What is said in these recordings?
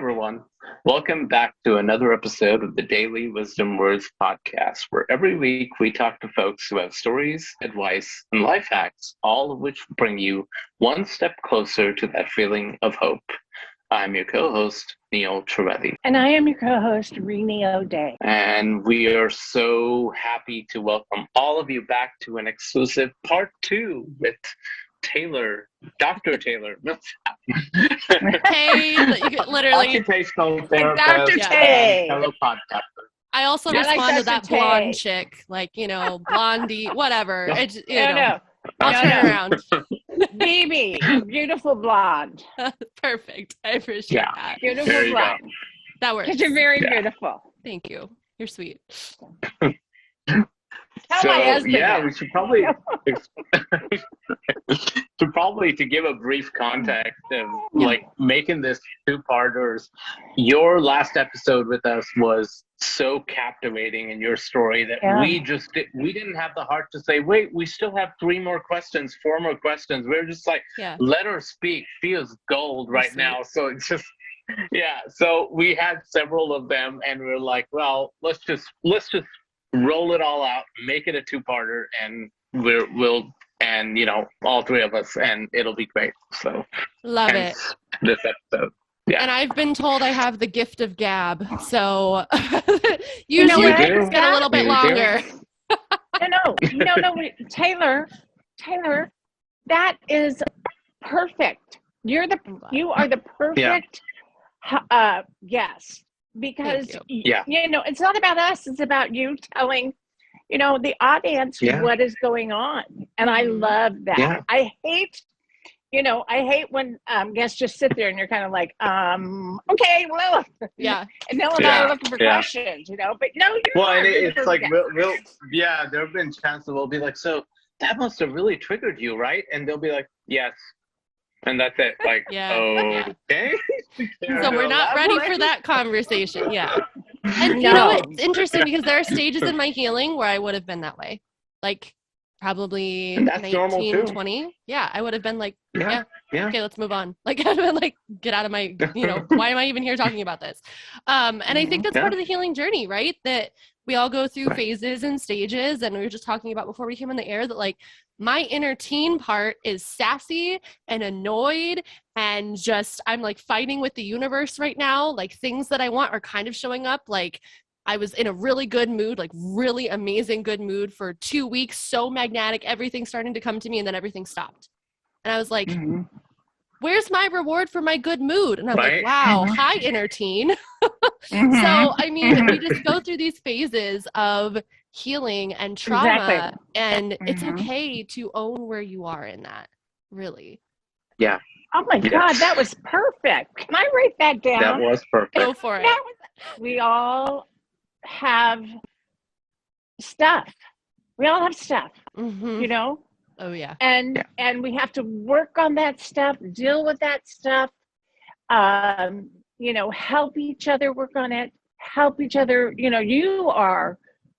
everyone. Welcome back to another episode of the Daily Wisdom Words podcast, where every week we talk to folks who have stories, advice, and life hacks, all of which bring you one step closer to that feeling of hope. I'm your co-host, Neil Trivedi. And I am your co-host, Renee O'Day. And we are so happy to welcome all of you back to an exclusive part 2 with Dr. Taelor. Hey, literally. Occupational therapist. Dr. Tay. Fellow podcaster. I also I like respond to Dr. that Tay. blonde chick, blondie, whatever. It's, No. I'll turn around. Baby, beautiful blonde. Perfect. I appreciate that. Beautiful There you go. blonde. That works. Because you're very beautiful. Thank you. You're sweet. Tell my husband that. We should probably to give a brief context of making this 2-parters. Your last episode with us was so captivating in your story that we didn't have the heart to say, wait, we still have 4 more questions. We're just like, let her speak. She is gold right now. So it's just, so we had several of them and we were like, well, let's just roll it all out, make it a 2-parter, and we'll all 3 of us, and it'll be great. So love it. This episode. Yeah. And I've been told I have the gift of gab, so usually it's get a little bit longer. No, Taylor, that is perfect. You are the perfect guest. Because, it's not about us. It's about you telling, the audience what is going on. And I love that. Yeah. I hate when guests just sit there and you're kind of like, okay, well. Yeah. And no one are looking for questions, but no, it's like, there have been chances we'll be like, so that must have really triggered you, right? And they'll be like, yes. And that's it. Like, okay. So we're not ready for that conversation. Yeah. And it's interesting because there are stages in my healing where I would have been that way. Like probably 19, 20. Yeah. I would have been like, okay, let's move on. Like I'd been like, get out of my, why am I even here talking about this? And I think that's part of the healing journey, right? That we all go through phases and stages. And we were just talking about before we came on the air that like, my inner teen part is sassy and annoyed and just, I'm like fighting with the universe right now. Like things that I want are kind of showing up. Like I was in a really good mood, like really amazing good mood for 2 weeks. So magnetic, everything starting to come to me and then everything stopped. And I was like, where's my reward for my good mood? And I'm like, wow, hi inner teen. So, I mean, we just go through these phases of healing and trauma and it's okay to own where you are in that, really. Yeah. Oh my God, that was perfect. Can I write that down? That was perfect. Go for it. We all have stuff. Oh yeah. And we have to work on that stuff, deal with that stuff, help each other work on it, help each other. You are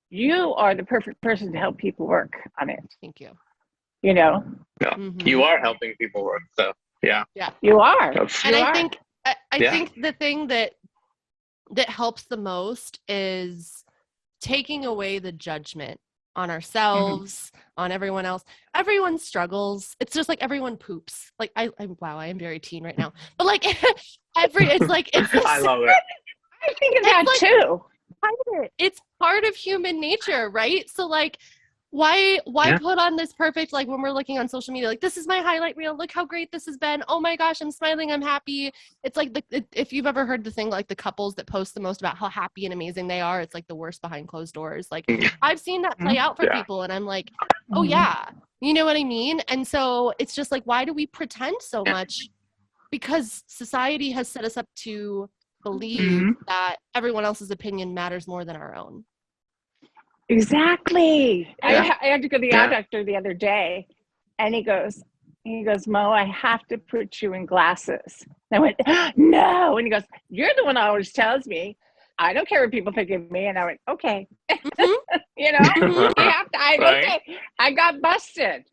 the perfect person to help people work on it. Thank you. You are helping people work. So yeah. You are. I think the thing that helps the most is taking away the judgment on ourselves, on everyone else. Everyone struggles. It's just like everyone poops. Like I am very teen right now. But like it's I love it. I think of that too. It's part of human nature, right? So like why put on this perfect, like when we're looking on social media, like this is my highlight reel, look how great this has been, oh my gosh, I'm smiling, I'm happy. It's like if you've ever heard the thing like the couples that post the most about how happy and amazing they are, it's like the worst behind closed doors. Like I've seen that play out for people and I'm like, oh yeah, you know what I mean? And so it's just like, why do we pretend so much? Because society has set us up to believe that everyone else's opinion matters more than our own. Exactly. I had to go to the eye doctor the other day and he goes, Mo, I have to put you in glasses. And I went, no. And he goes, you're the one who always tells me, I don't care what people think of me. And I went, okay. You have to, okay. I got busted.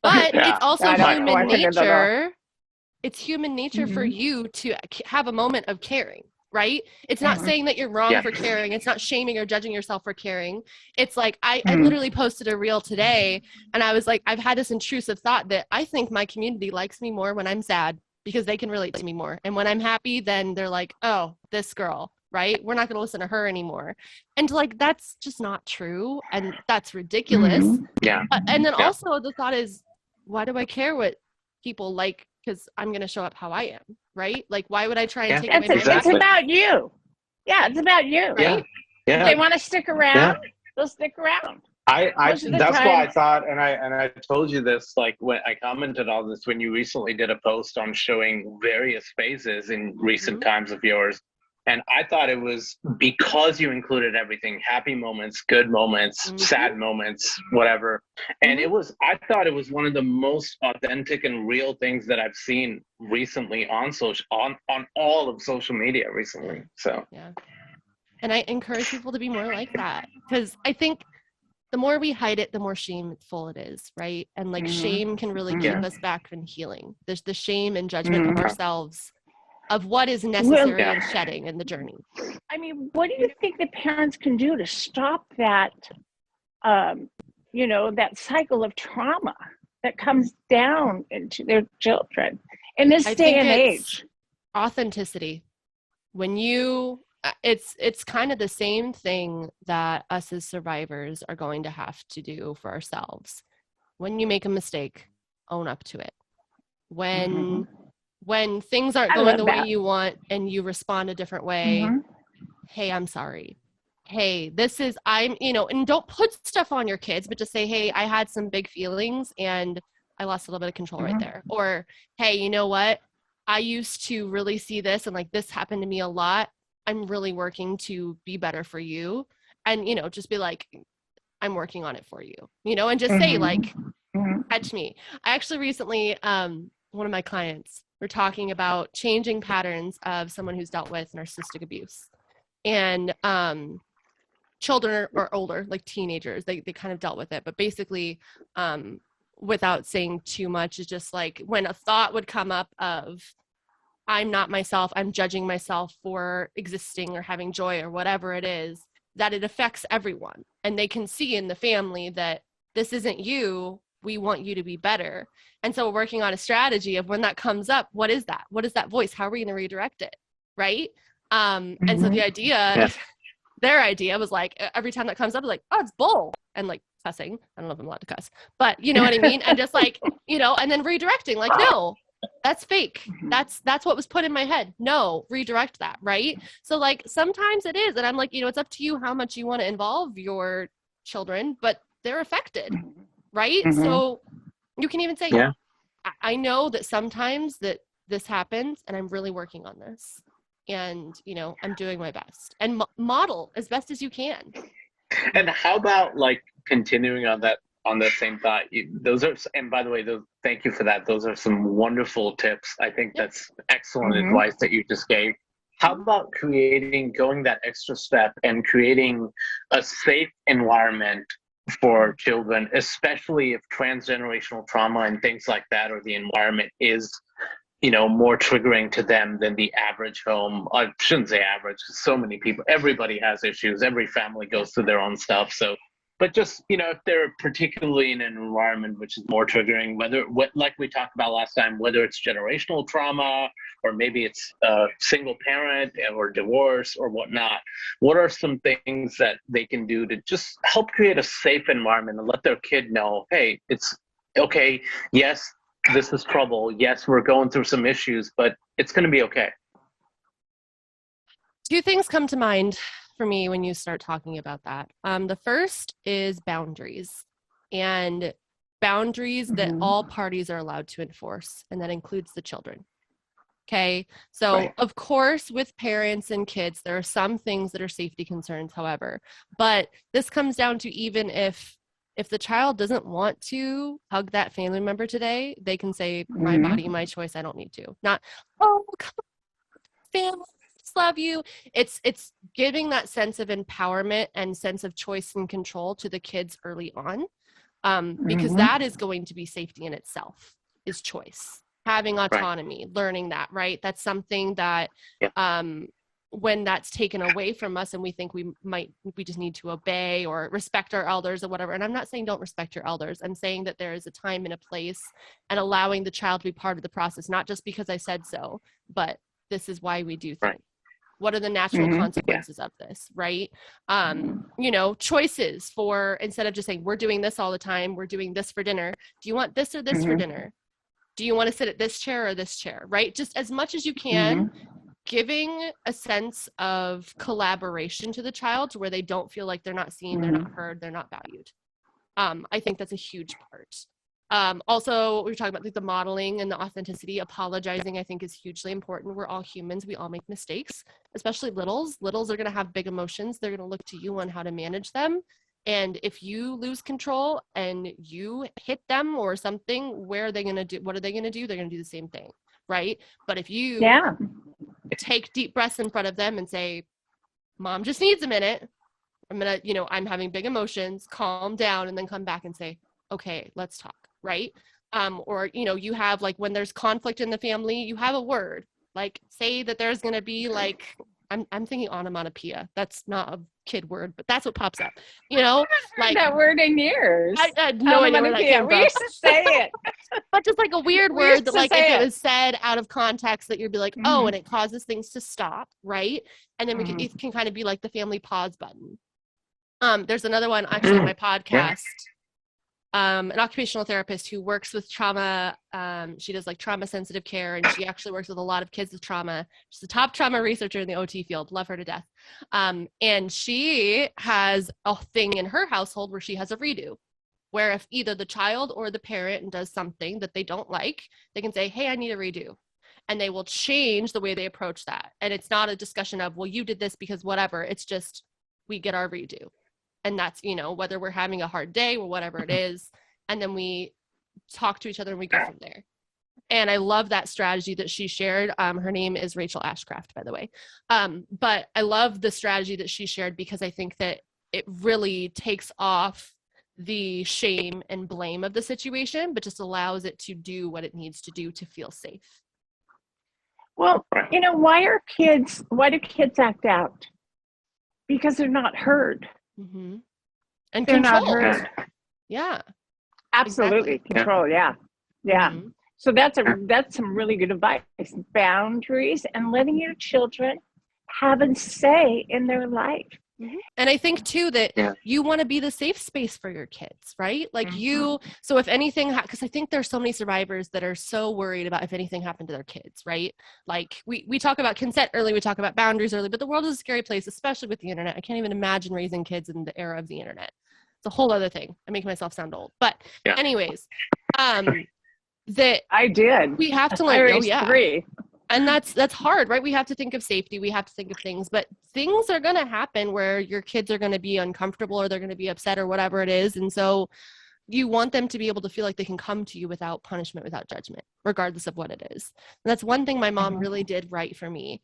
But it's also human nature it's human nature for you to have a moment of caring, right? It's not saying that you're wrong for caring. It's not shaming or judging yourself for caring. It's like, I literally posted a reel today, and I was like, I've had this intrusive thought that I think my community likes me more when I'm sad because they can relate to me more. And when I'm happy, then they're like, oh, this girl, right? We're not going to listen to her anymore. And like, that's just not true. And that's ridiculous. And then also the thought is, why do I care what people like? Because I'm going to show up how I am, right? Like, why would I try and take away my It's about you. Yeah, it's about you, right? If they want to stick around, they'll stick around. That's why I thought, and I told you this, like when I commented on this when you recently did a post on showing various phases in recent times of yours. And I thought it was because you included everything, happy moments, good moments, sad moments, whatever. And I thought it was one of the most authentic and real things that I've seen recently on all of social media recently. So, yeah. And I encourage people to be more like that, because I think the more we hide it, the more shameful it is, right? And like shame can really keep us back from healing. There's the shame and judgment of ourselves, of what is necessary in shedding in the journey. I mean, what do you think the parents can do to stop that, that cycle of trauma that comes down into their children in this day and age? Authenticity. When it's kind of the same thing that us as survivors are going to have to do for ourselves. When you make a mistake, own up to it. When things aren't going the way you want and you respond a different way, hey, I'm sorry. Hey, and don't put stuff on your kids, but just say, hey, I had some big feelings and I lost a little bit of control right there. Or, hey, you know what? I used to really see this and like this happened to me a lot. I'm really working to be better for you. And, just be like, I'm working on it for you, and just say like, catch me. I actually recently, one of my clients, we're talking about changing patterns of someone who's dealt with narcissistic abuse. And children are older, like teenagers, they kind of dealt with it. But basically, without saying too much, is just like when a thought would come up of, I'm not myself, I'm judging myself for existing or having joy or whatever it is, that it affects everyone. And they can see in the family that this isn't you. We want you to be better. And so we're working on a strategy of when that comes up, what is that? What is that voice? How are we going to redirect it? Right. And so their idea was like, every time that comes up, like, oh, it's bull. And like cussing. I don't know if I'm allowed to cuss, but you know what I mean? And just like, and then redirecting, like, no, that's fake. That's what was put in my head. No, redirect that. Right. So like, sometimes it is. And I'm like, it's up to you how much you want to involve your children, but they're affected. Right. So you can even say, I know that sometimes that this happens and I'm really working on this and, I'm doing my best, and model as best as you can. And how about like continuing on that same thought, and by the way, thank you for that. Those are some wonderful tips. I think that's excellent advice that you just gave. How about going that extra step and creating a safe environment for children, especially if transgenerational trauma and things like that, or the environment is, more triggering to them than the average home. I shouldn't say average, so many people, everybody has issues. Every family goes through their own stuff. So, but just, if they're particularly in an environment which is more triggering, like we talked about last time, whether it's generational trauma or maybe it's a single parent or divorce or whatnot, what are some things that they can do to just help create a safe environment and let their kid know, hey, it's okay. Yes, this is trouble. Yes, we're going through some issues, but it's going to be okay. Two things come to mind for me when you start talking about that. The first is boundaries, and boundaries that all parties are allowed to enforce, and that includes the children. Okay. So of course, with parents and kids, there are some things that are safety concerns, however, but this comes down to, even if the child doesn't want to hug that family member today, they can say, my body, my choice, I don't need to. Not, oh, come on, family, just love you. It's giving that sense of empowerment and sense of choice and control to the kids early on, because that is going to be safety in itself, is choice. having autonomy, learning that, right? That's something that when that's taken away from us and we think we just need to obey or respect our elders or whatever. And I'm not saying don't respect your elders. I'm saying that there is a time and a place, and allowing the child to be part of the process, not just because I said so, but this is why we do things. Right. What are the natural consequences of this, right? You know, choices for, instead of just saying, we're doing this all the time, we're doing this for dinner. Do you want this or this for dinner? Do you want to sit at this chair or this chair, right? Just as much as you can, giving a sense of collaboration to the child to where they don't feel like they're not seen, they're not heard, they're not valued. I think that's a huge part. Also, we were talking about like the modeling and the authenticity. Apologizing, I think, is hugely important. We're all humans. We all make mistakes, especially littles. Littles are going to have big emotions. They're going to look to you on how to manage them. And if you lose control and you hit them or something, where are they going to do? What are they going to do? They're going to do the same thing, right? But if you take deep breaths in front of them and say, Mom just needs a minute. I'm going to, you know, I'm having big emotions, calm down, and then come back and say, okay, let's talk. Right? Or, you know, you have like when there's conflict in the family, you have a word, like say that there's going to be like, I'm thinking onomatopoeia. That's not a kid word, but that's what pops up. You know, like that word in years. I had no idea where that came from. We used to say it, but just like a weird word that, like, if it was said out of context, that you'd be like, oh, and it causes things to stop, right? And then it can kind of be like the family pause button. There's another one actually on my podcast. An occupational therapist who works with trauma. She does like trauma sensitive care, and she actually works with a lot of kids with trauma. She's a top trauma researcher in the OT field. Love her to death. And she has a thing in her household where she has a redo, where if either the child or the parent does something that they don't like, they can say, hey, I need a redo. And they will change the way they approach that. And it's not a discussion of, well, you did this because whatever. It's just, we get our redo. And that's, you know, whether we're having a hard day or whatever it is. And then we talk to each other and we go from there. And I love that strategy that she shared. Her name is Rachel Ashcraft, by the way. But I love the strategy that she shared because I think that it really takes off the shame and blame of the situation, but just allows it to do what it needs to do to feel safe. Well, you know, why do kids act out? Because they're not heard. And they're control. Not heard. Yeah, absolutely. Exactly. Control. Yeah. So that's some really good advice. Boundaries and letting your children have a say in their life. And I think too that you want to be the safe space for your kids, right? Like so if anything, because I think there's so many survivors that are so worried about if anything happened to their kids, right? Like we talk about consent early, we talk about boundaries early, but the world is a scary place, especially with the internet. I can't even imagine raising kids in the era of the internet. It's a whole other thing. I make myself sound old, but anyways, that I did. We have to learn. Three. And that's hard, right? We have to think of safety. We have to think of things, but things are going to happen where your kids are going to be uncomfortable or they're going to be upset or whatever it is. And so you want them to be able to feel like they can come to you without punishment, without judgment, regardless of what it is. And that's one thing my mom really did right for me,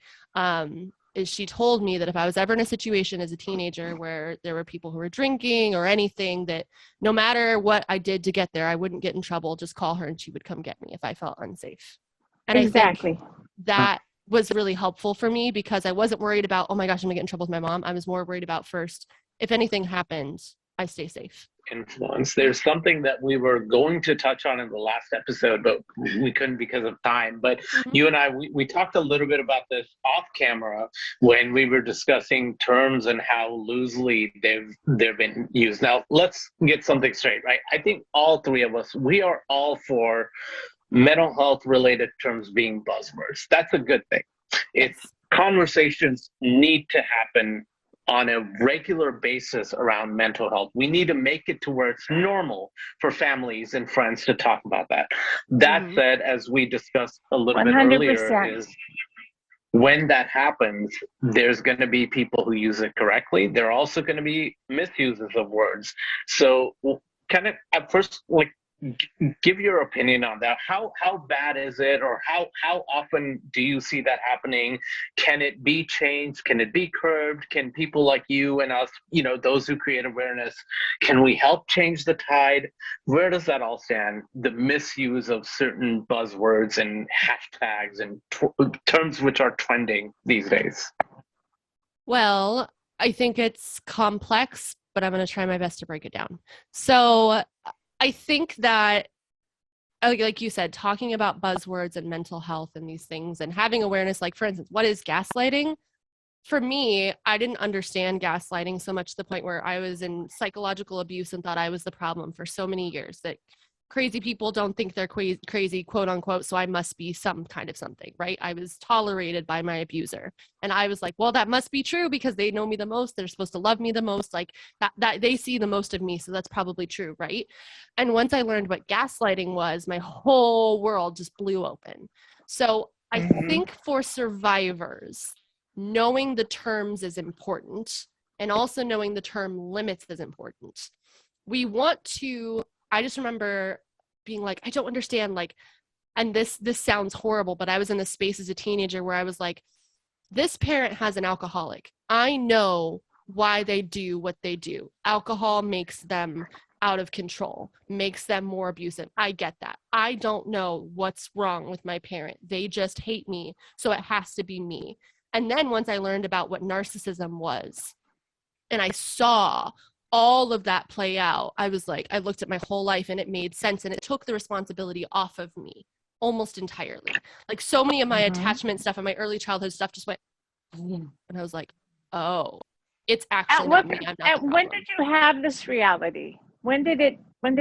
is she told me that if I was ever in a situation as a teenager where there were people who were drinking or anything, that no matter what I did to get there, I wouldn't get in trouble. Just call her and she would come get me if I felt unsafe. And exactly. I think that was really helpful for me because I wasn't worried about, oh my gosh, I'm gonna get in trouble with my mom. I was more worried about first, if anything happens, I stay safe. Influence. There's something that we were going to touch on in the last episode, but we couldn't because of time. But you and I, we talked a little bit about this off camera when we were discussing terms and how loosely they've been used. Now, let's get something straight, right? I think all three of us, we are all for mental health related terms being buzzwords. That's a good thing. It's conversations need to happen on a regular basis around mental health. We need to make it to where it's normal for families and friends to talk about that. That said, as we discussed a little 100%. Bit earlier, is when that happens, there's going to be people who use it correctly. There are also going to be misuses of words. So kind of at first, like, give your opinion on that. How bad is it, or how often do you see that happening? Can it be changed? Can it be curbed? Can people like you and us, those who create awareness, can we help change the tide? Where does that all stand? The misuse of certain buzzwords and hashtags and terms which are trending these days. Well, I think it's complex, but I'm going to try my best to break it down. So I think that, like you said, talking about buzzwords and mental health and these things and having awareness, like for instance, what is gaslighting? For me, I didn't understand gaslighting so much to the point where I was in psychological abuse and thought I was the problem for so many years, that crazy people don't think they're crazy, quote unquote, so I must be some kind of something, right? I was tolerated by my abuser. And I was like, well, that must be true because they know me the most. They're supposed to love me the most. Like that they see the most of me. So that's probably true, right? And once I learned what gaslighting was, my whole world just blew open. So I think for survivors, knowing the terms is important, and also knowing the term limits is important. We want to, I just remember being like, I don't understand, like, and this sounds horrible, but I was in this space as a teenager where I was like, this parent has an alcoholic. I know why they do what they do. Alcohol makes them out of control, makes them more abusive. I get that. I don't know what's wrong with my parent. They just hate me, so it has to be me. And then once I learned about what narcissism was, and I saw all of that play out, I was like, I looked at my whole life and it made sense, and it took the responsibility off of me almost entirely. Like so many of my attachment stuff and my early childhood stuff just went, and I was like, oh, it's actually not me. I'm not the when did you have this reality? When did it come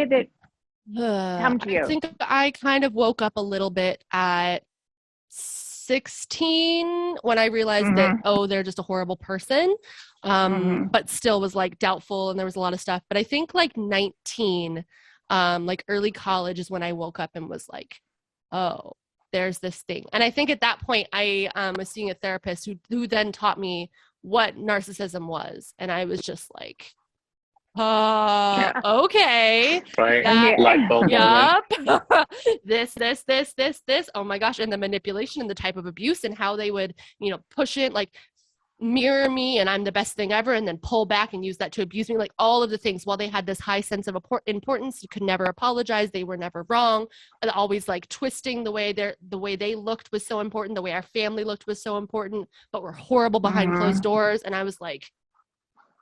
to you? I think I kind of woke up a little bit at 16 when I realized that, oh, they're just a horrible person, but still was like doubtful, and there was a lot of stuff. But I think like 19, like early college is when I woke up and was like, oh, there's this thing. And I think at that point I was seeing a therapist who then taught me what narcissism was, and I was just like, okay. Right. Light bulb moment. This. Oh my gosh. And the manipulation and the type of abuse and how they would, push it, like mirror me and I'm the best thing ever, and then pull back and use that to abuse me. Like all of the things, while they had this high sense of importance, you could never apologize. They were never wrong. And always like twisting the way they looked was so important. The way our family looked was so important, but we're horrible behind closed doors. And I was like,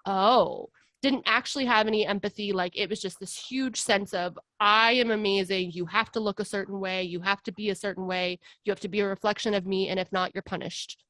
oh, didn't actually have any empathy. Like it was just this huge sense of, I am amazing. You have to look a certain way. You have to be a certain way. You have to be a reflection of me. And if not, you're punished.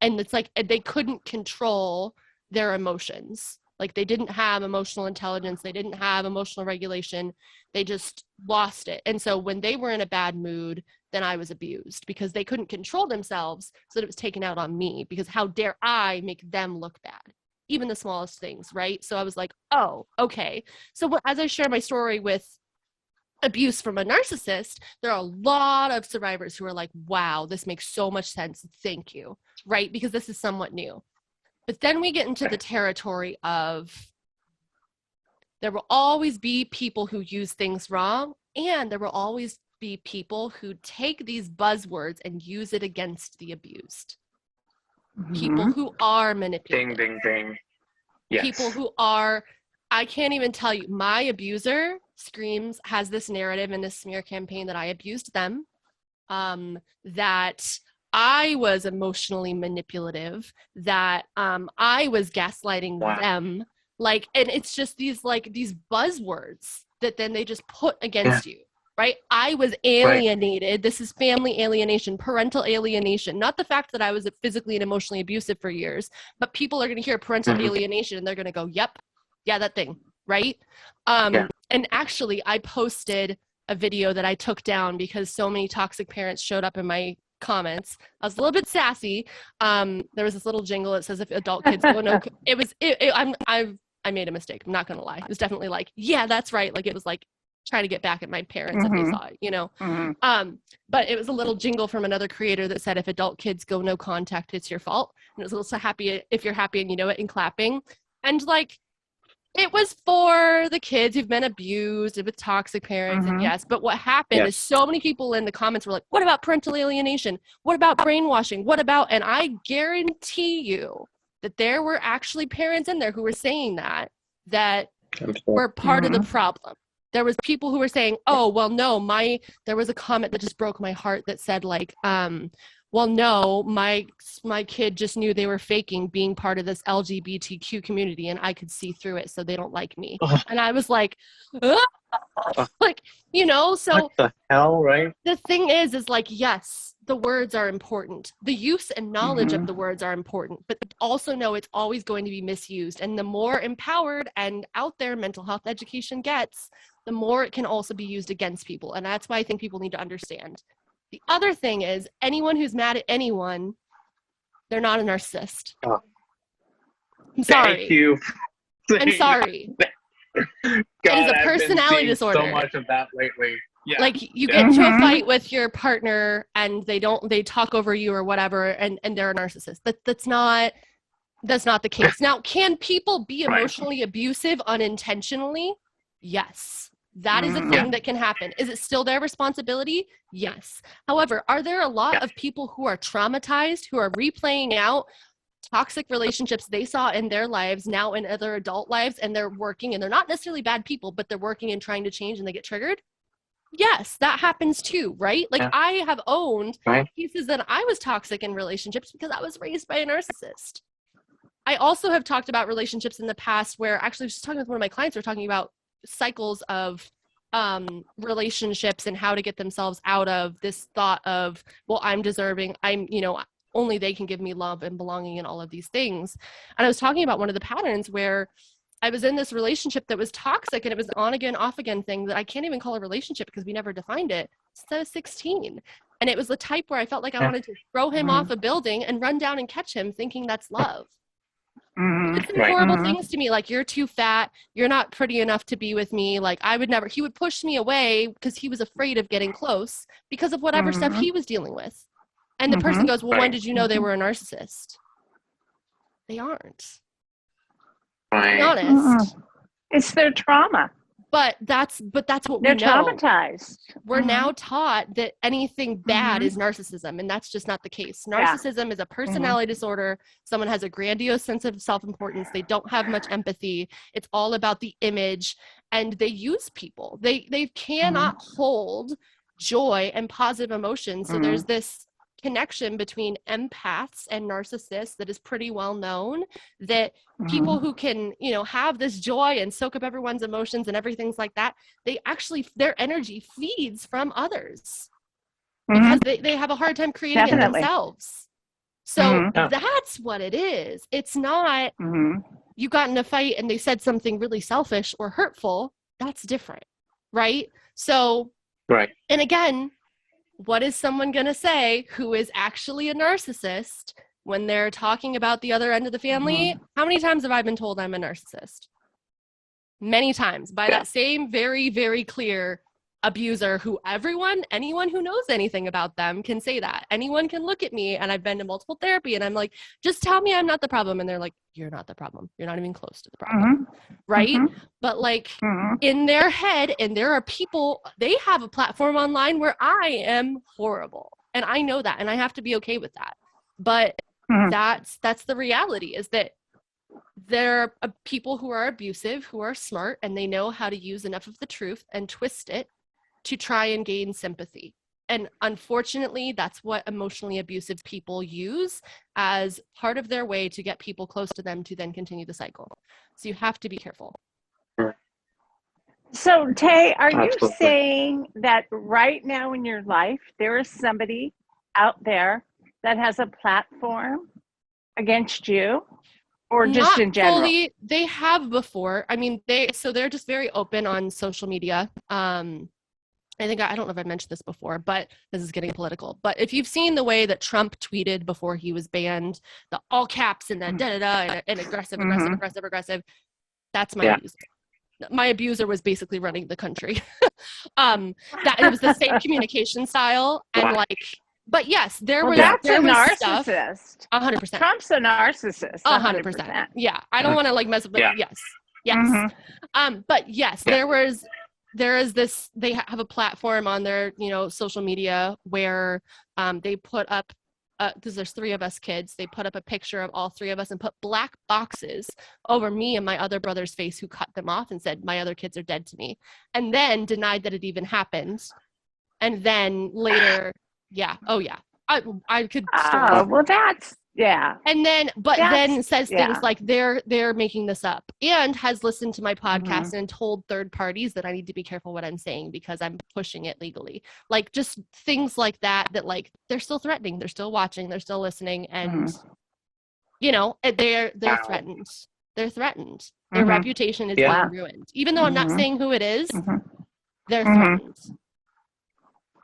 And it's like, they couldn't control their emotions. Like they didn't have emotional intelligence. They didn't have emotional regulation. They just lost it. And so when they were in a bad mood, then I was abused because they couldn't control themselves. So that it was taken out on me, because how dare I make them look bad? Even the smallest things, right? So I was like, oh, okay. So as I share my story with abuse from a narcissist, there are a lot of survivors who are like, wow, this makes so much sense. Thank you, right? Because this is somewhat new. But then we get into the territory of, there will always be people who use things wrong, and there will always be people who take these buzzwords and use it against the abused. People who are manipulative. Ding, ding, ding. Yes. People who are, I can't even tell you, my abuser has this narrative and this smear campaign that I abused them, that I was emotionally manipulative, that I was gaslighting them. Like, and it's just these buzzwords that then they just put against you. Right? I was alienated. Right. This is family alienation, parental alienation. Not the fact that I was physically and emotionally abusive for years, but people are going to hear parental alienation and they're going to go, yep, yeah, that thing. Right? And actually, I posted a video that I took down because so many toxic parents showed up in my comments. I was a little bit sassy. There was this little jingle that says, if adult kids go no, I made a mistake. I'm not going to lie. It was definitely like, yeah, that's right. Like, it was like, trying to get back at my parents if they saw it, but it was a little jingle from another creator that said, if adult kids go no contact, it's your fault. And it was a little so happy if you're happy and you know it, and clapping. And like, It was for the kids who've been abused with toxic parents, and yes. But what happened is so many people in the comments were like, what about parental alienation? What about brainwashing? What about, and I guarantee you that there were actually parents in there who were saying that were part of the problem. There was people who were saying, oh, well, no, there was a comment that just broke my heart that said like, well, no, my kid just knew they were faking being part of this LGBTQ community, and I could see through it, so they don't like me. And I was like, like, you know, so what the hell, right? The thing is like, yes, the words are important. The use and knowledge of the words are important, but also know it's always going to be misused. And the more empowered and out there mental health education gets, the more it can also be used against people. And that's why I think people need to understand. The other thing is, anyone who's mad at anyone, they're not a narcissist. Oh. I'm sorry. Thank you. I'm sorry. God, it is a personality disorder. So much of that lately. Yeah. Like you get into a fight with your partner and they talk over you or whatever, and they're a narcissist. That's not the case. Now, can people be emotionally abusive unintentionally? Yes. That is a thing that can happen. Is it still their responsibility? Yes. However, are there a lot of people who are traumatized, who are replaying out toxic relationships they saw in their lives now in other adult lives, and they're working, and they're not necessarily bad people, but they're working and trying to change and they get triggered? Yes, that happens too, right? Like I have owned pieces that I was toxic in relationships because I was raised by a narcissist. I also have talked about relationships in the past where actually I was just talking with one of my clients, we're talking about cycles of relationships and how to get themselves out of this thought of, well, I'm deserving, only they can give me love and belonging and all of these things. And I was talking about one of the patterns where I was in this relationship that was toxic, and it was on again, off again thing that I can't even call a relationship because we never defined it since I was 16. And it was the type where I felt like I wanted to throw him off a building and run down and catch him, thinking that's love. It's horrible things to me, like, you're too fat, you're not pretty enough to be with me. Like, he would push me away because he was afraid of getting close because of whatever stuff he was dealing with. And the person goes, well, when did you know they were a narcissist? They aren't. To be honest. It's their trauma. But that's what They're we know. Traumatized. We're now taught that anything bad is narcissism, and that's just not the case. Narcissism is a personality disorder. Someone has a grandiose sense of self-importance. They don't have much empathy. It's all about the image, and they use people. They cannot hold joy and positive emotions. So there's this connection between empaths and narcissists that is pretty well known, that people who can, have this joy and soak up everyone's emotions and everything's like that, their energy feeds from others because they have a hard time creating it themselves. So that's what it is. It's not you got in a fight and they said something really selfish or hurtful. That's different, right? So, and again, what is someone going to say who is actually a narcissist when they're talking about the other end of the family? How many times have I been told I'm a narcissist? Many times by that same very, very clear abuser who anyone who knows anything about them can say that. Anyone can look at me, and I've been to multiple therapy, and I'm like, just tell me I'm not the problem. And they're like, you're not the problem. You're not even close to the problem. Right? But like in their head, and there are people, they have a platform online where I am horrible. And I know that, and I have to be okay with that. But that's the reality, is that there are people who are abusive, who are smart, and they know how to use enough of the truth and twist it to try and gain sympathy. And unfortunately, that's what emotionally abusive people use as part of their way to get people close to them to then continue the cycle. So you have to be careful. So, Tay, are you saying that right now in your life, there is somebody out there that has a platform against you? Or just Not in general? Fully, they have before. I mean, they're just very open on social media. I don't know if I mentioned this before, but this is getting political. But if you've seen the way that Trump tweeted before he was banned, the all caps and the da-da-da and aggressive, that's my abuser. My abuser was basically running the country. That it was the same communication style, and but yes, there was narcissist. 100%. Trump's a narcissist. 100%. Yeah, I don't want to mess with it. Yes. Yes. But yes, there is this, they have a platform on their, social media where they put up, because there's 3 of us kids, they put up a picture of all 3 of us and put black boxes over me and my other brother's face, who cut them off and said, my other kids are dead to me. And then denied that it even happened. And then later, I could. Well, that's, And then, then says things like they're making this up, and has listened to my podcast and told third parties that I need to be careful what I'm saying because I'm pushing it legally. Like, just things like that, like they're still threatening, they're still watching, they're still listening. And, they're threatened. They're threatened. Their reputation is being ruined. Even though I'm not saying who it is, they're threatened.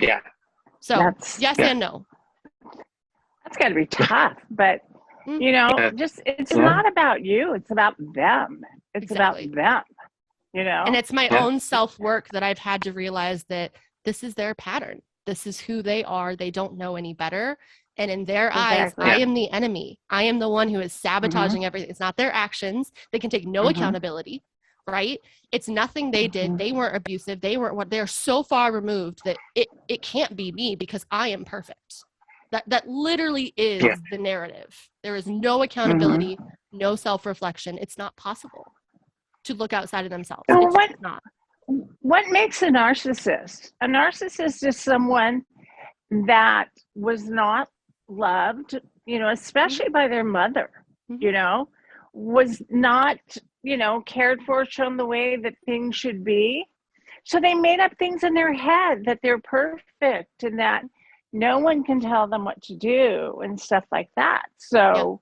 Yeah. So yes and no. That's got to be tough, but it's not about you. It's about them. It's about them, And it's my own self-work that I've had to realize that this is their pattern. This is who they are. They don't know any better. And in their eyes, I am the enemy. I am the one who is sabotaging everything. It's not their actions. They can take no accountability, right? It's nothing they did. They weren't abusive. They're so far removed that it can't be me because I am perfect. That literally is the narrative. There is no accountability, no self-reflection. It's not possible to look outside of themselves. Well, it's not. What makes a narcissist? A narcissist is someone that was not loved, especially by their mother, was not, cared for, shown the way that things should be. So they made up things in their head that they're perfect and that no one can tell them what to do and stuff like that. So,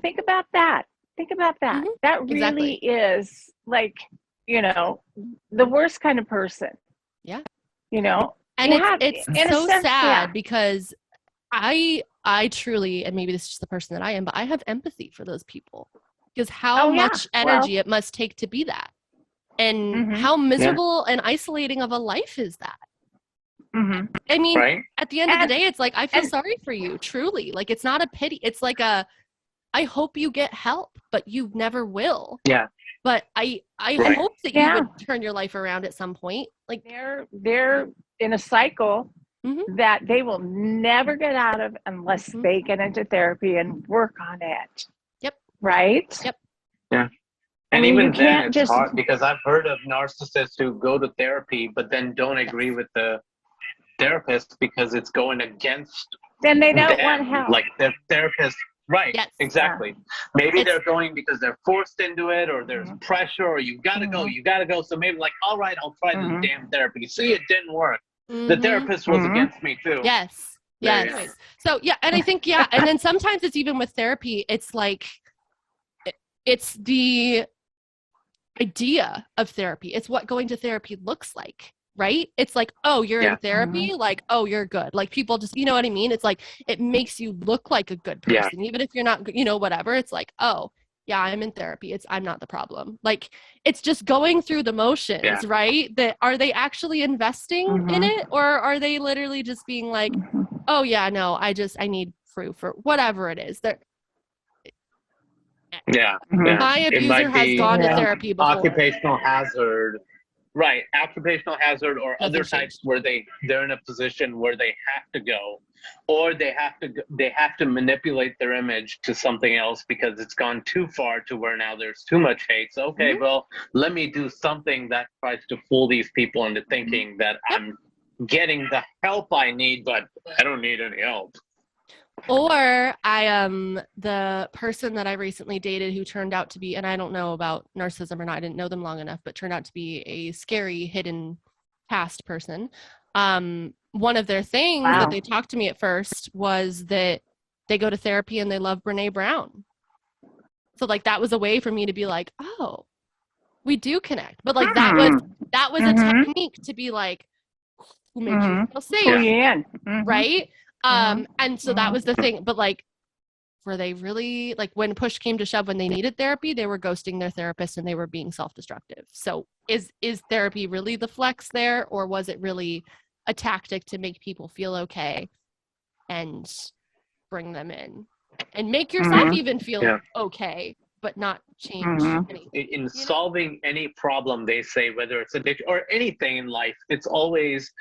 think about that. Think about that. That really is like, the worst kind of person. Yeah. And it's so sad because I truly, and maybe this is just the person that I am, but I have empathy for those people because how much energy it must take to be that. And how miserable and isolating of a life is that? I mean, at the end of the day, it's like, I feel sorry for you, truly. Like, it's not a pity. It's like I hope you get help, but you never will. Yeah. But I hope that you would turn your life around at some point. Like, they're in a cycle that they will never get out of unless they get into therapy and work on it. Yep. Right? Yep. Yeah. And even then, it's hard because I've heard of narcissists who go to therapy but then don't agree with the therapist because it's going against then they don't want help. Like the therapist, right? Yes. Exactly. Maybe they're going because they're forced into it, or there's pressure, or you gotta go. So maybe like, all right, I'll try this damn therapy. See, it didn't work. The therapist was against me too. Yes. Yes. So and I think and then sometimes it's even with therapy. It's like it's the idea of therapy. It's what going to therapy looks like. Right? It's like, oh, you're in therapy, like, oh, you're good. Like, people just, you know what I mean? It's like, it makes you look like a good person, even if you're not, whatever. It's like, oh, yeah, I'm in therapy. I'm not the problem. Like, it's just going through the motions, right? That are they actually investing in it, or are they literally just being like, oh yeah, no, I need proof or whatever it is. My abuser has gone to therapy before. Occupational hazard. Right, occupational hazard or other types where they're in a position where they have to go, or they have to manipulate their image to something else because it's gone too far to where now there's too much hate. So, okay, well, let me do something that tries to fool these people into thinking that I'm getting the help I need, but I don't need any help. Or the person that I recently dated who turned out to be, and I don't know about narcissism or not, I didn't know them long enough, but turned out to be a scary hidden past person. One of their things that they talked to me at first was that they go to therapy and they love Brene Brown. So like that was a way for me to be like, oh, we do connect. But like that was a technique to be like, who makes you feel safe, right? And so that was the thing. But like, were they really, like, when push came to shove, when they needed therapy, they were ghosting their therapist and they were being self-destructive. So is therapy really the flex there, or was it really a tactic to make people feel okay and bring them in and make yourself even feel okay but not change anything. In solving any problem, they say, whether it's addiction or anything in life, it's always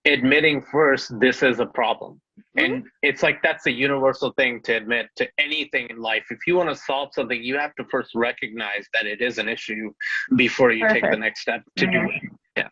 admitting first this is a problem. And it's like that's a universal thing to admit to anything in life. If you want to solve something, you have to first recognize that it is an issue before you take the next step to do it. Yeah.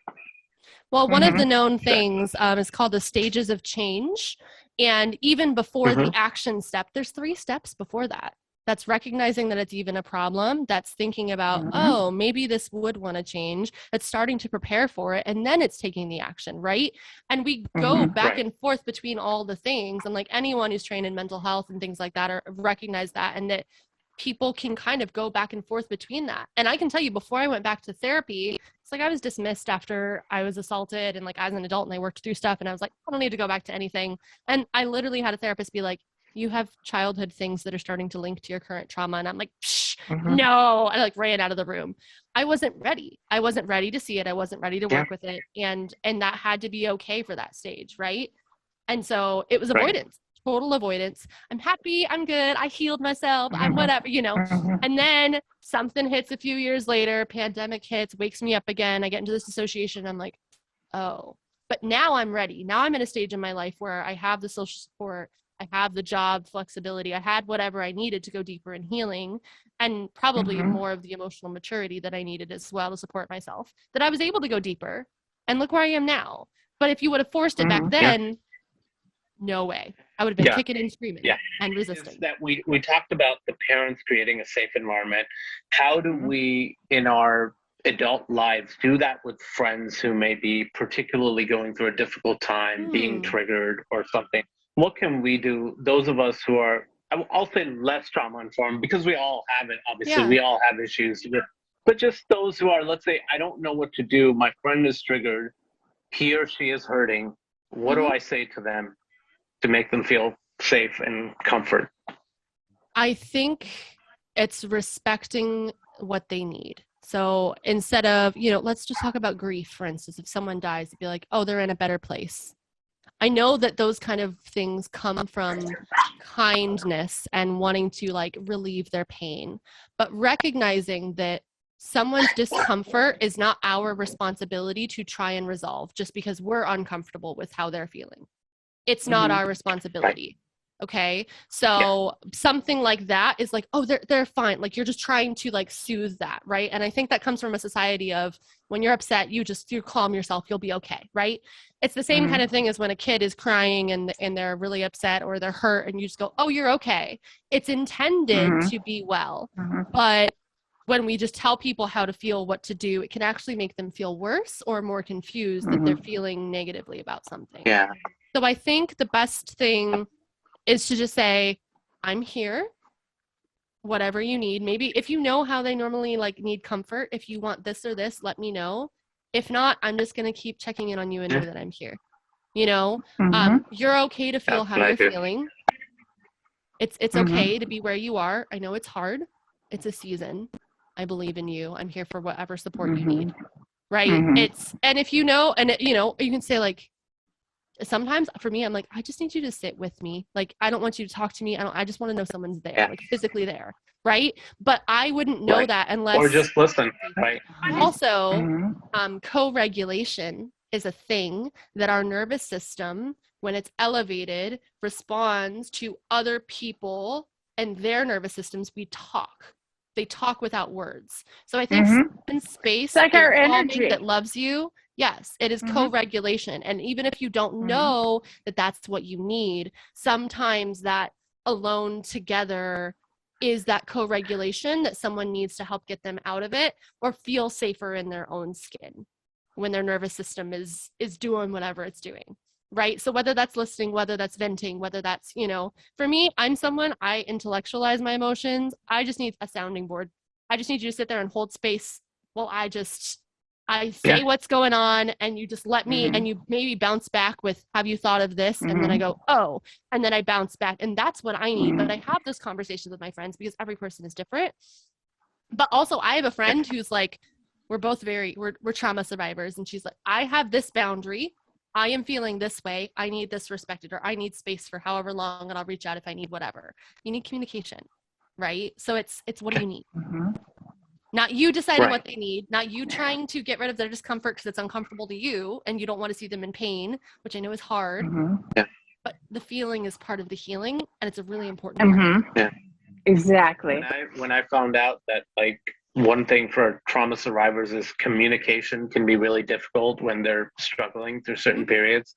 Well, one of the known things is called the stages of change. And even before the action step, there's 3 steps before that. That's recognizing that it's even a problem. That's thinking about, oh, maybe this would want to change. That's starting to prepare for it. And then it's taking the action, right? And we go back and forth between all the things. And like anyone who's trained in mental health and things like that are recognize that, and that people can kind of go back and forth between that. And I can tell you, before I went back to therapy, it's like I was dismissed after I was assaulted and like as an adult, and I worked through stuff, and I was like, I don't need to go back to anything. And I literally had a therapist be like, you have childhood things that are starting to link to your current trauma. And I'm like, no, I like ran out of the room. I wasn't ready. I wasn't ready to see it. I wasn't ready to work with it. And that had to be okay for that stage. Right. And so it was avoidance, total avoidance. I'm happy. I'm good. I healed myself. I'm whatever, you know, and then something hits a few years later, pandemic hits, wakes me up again. I get into this dissociation. I'm like, oh, but now I'm ready. Now I'm in a stage in my life where I have the social support. I have the job flexibility. I had whatever I needed to go deeper in healing, and probably more of the emotional maturity that I needed as well to support myself, that I was able to go deeper, and look where I am now. But if you would have forced it back then, no way. I would have been kicking and screaming and resisting. That we talked about the parents creating a safe environment. How do we, in our adult lives, do that with friends who may be particularly going through a difficult time, being triggered or something? What can we do, those of us who are, I'll say less trauma informed, because we all have it, obviously, we all have issues, but just those who are, let's say, I don't know what to do, my friend is triggered, he or she is hurting, what do I say to them to make them feel safe and comfort? I think it's respecting what they need. So instead of, you know, let's just talk about grief, for instance. If someone dies, it'd be like, oh, they're in a better place. I know that those kind of things come from kindness and wanting to like relieve their pain, but recognizing that someone's discomfort is not our responsibility to try and resolve just because we're uncomfortable with how they're feeling. It's not our responsibility. Okay. So something like that is like, oh, they're fine. Like you're just trying to like soothe that. Right. And I think that comes from a society of when you're upset, you calm yourself, you'll be okay. Right. It's the same kind of thing as when a kid is crying and they're really upset or they're hurt and you just go, oh, you're okay. It's intended to be well. But when we just tell people how to feel, what to do, it can actually make them feel worse or more confused that they're feeling negatively about something. Yeah. So I think the best thing is to just say, I'm here, whatever you need. Maybe if you know how they normally like need comfort, if you want this or this, let me know. If not, I'm just going to keep checking in on you and know that I'm here. You know, you're okay to feel how you're feeling. It's okay to be where you are. I know it's hard. It's a season. I believe in you. I'm here for whatever support you need. Right. And if you know, and you know, you can say like, sometimes for me, I'm like, I just need you to sit with me. Like, I don't want you to talk to me. I just want to know someone's there, like physically there. Right. But I wouldn't know that unless. Or just listen. Right. Also, co-regulation is a thing that our nervous system, when it's elevated, responds to other people and their nervous systems. They talk without words. So I think in space, it's like our energy that loves you. Yes, it is co-regulation. And even if you don't know that that's what you need, sometimes that alone together is that co-regulation that someone needs to help get them out of it or feel safer in their own skin when their nervous system is doing whatever it's doing. Right. So whether that's listening, whether that's venting, whether that's, you know, for me, I'm someone, I intellectualize my emotions. I just need a sounding board. I just need you to sit there and hold space while I say what's going on, and you just let me, and you maybe bounce back with, have you thought of this? And then I go, oh, and then I bounce back. And that's what I need. But I have this conversation with my friends because every person is different. But also I have a friend who's like, we're trauma survivors. And she's like, I have this boundary. I am feeling this way. I need this respected, or I need space for however long, and I'll reach out if I need whatever. You need communication. right? So it's what do you need? Not you deciding Right. what they need, not you trying to get rid of their discomfort because it's uncomfortable to you and you don't want to see them in pain, which I know is hard. Yeah. But the feeling is part of the healing, and it's a really important part. Yeah. Exactly. When I found out that, like, one thing for trauma survivors is communication can be really difficult when they're struggling through certain periods.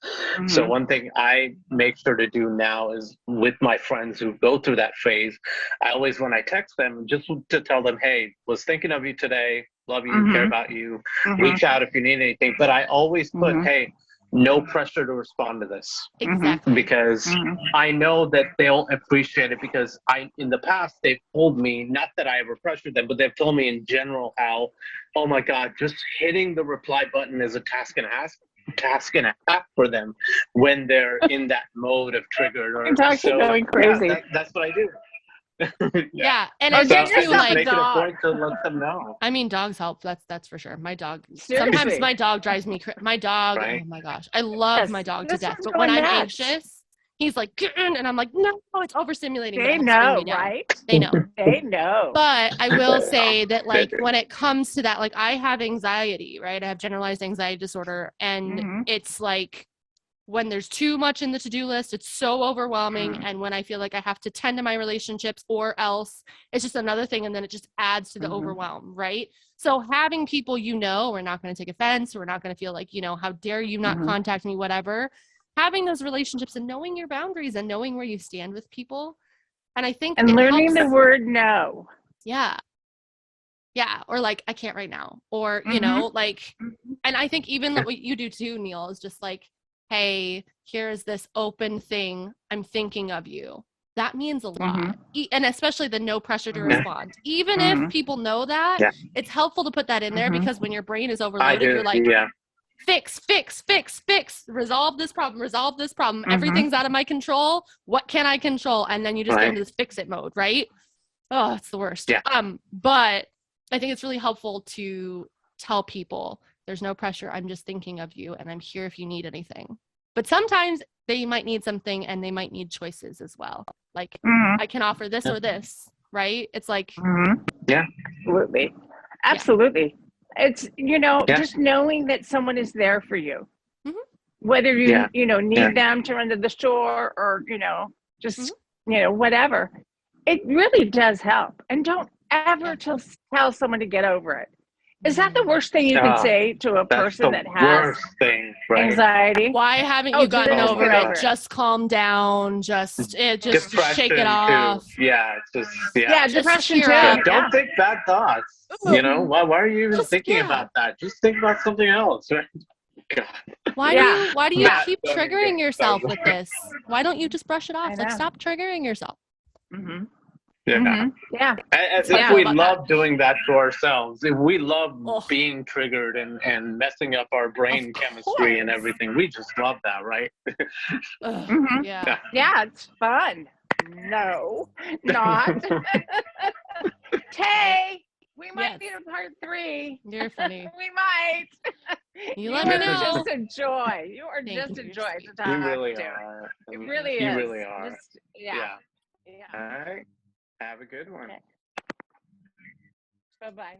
So one thing I make sure to do now is with my friends who go through that phase, I always, when I text them, just to tell them, hey, was thinking of you today, love you, care about you, reach out if you need anything. But I always put, hey, no pressure to respond to this. Exactly. Because I know that they'll appreciate it, because in the past, they've told me, not that I ever pressured them, but they've told me in general how, oh my God, just hitting the reply button is a task and a half for them when they're in that mode of trigger. So going crazy. Yeah, that's what I do. Yeah, and it's just just like make it a point to let them know. I mean, dogs help. That's for sure. My dog. Seriously. Sometimes my dog drives me crazy. My dog. Right. Oh my gosh, I love my dog to This death. one's But when going I'm nuts. anxious, he's like, and I'm like, no, it's overstimulating. They but it helps bring know, me down. right? They know. They know. But I will say that, like, when it comes to that, like, I have anxiety, right? I have generalized anxiety disorder, and it's like, when there's too much in the to-do list, it's so overwhelming. And when I feel like I have to tend to my relationships or else, it's just another thing. And then it just adds to the overwhelm, right? So having people, we're not going to take offense. We're not going to feel like, how dare you not contact me, whatever. Having those relationships and knowing your boundaries and knowing where you stand with people. And I think and learning helps. the word no. Yeah. Yeah. Or like, I can't right now. Or, like, and I think even what you do too, Neil, is just like, hey, here's this open thing. I'm thinking of you. That means a lot. And especially the no pressure to respond. Even if people know that, it's helpful to put that in there, because when your brain is overloaded, you're like, fix, resolve this problem. Everything's out of my control. What can I control? And then you just get into this fix it mode, right? Oh, it's the worst. Yeah. But I think it's really helpful to tell people there's no pressure. I'm just thinking of you, and I'm here if you need anything. But sometimes they might need something, and they might need choices as well. Like, I can offer this or this, right? It's like, yeah, absolutely. It's, just knowing that someone is there for you, whether you, need them to run to the store or, just, whatever. It really does help. And don't ever tell someone to get over it. Is that the worst thing you could say to a person that has anxiety? Why haven't you gotten over it? Just calm down. Just shake it off. Depression too. Don't think bad thoughts. Why are you even thinking about that? Just think about something else, right? God. Why do you keep triggering yourself with this? Why don't you just brush it off? Like, stop triggering yourself. As if we love doing that to ourselves. If we love being triggered and messing up our brain chemistry and everything, we just love that, right? Yeah, it's fun. No, not. Tay, we might need a part 3. You're funny. We might. You let me know. Just a joy. You are just a joy to talk to. You really are. It really is. You really are. Just, All right. Have a good one. Okay. Bye-bye.